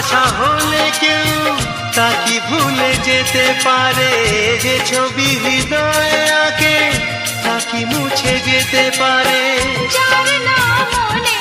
ভালোবাসা হলে কেউ তা কি ভুলে যেতে পারে? যে ছবি হৃদয়ে আঁকে তা কি মুছে যেতে পারে? যার নাম মনে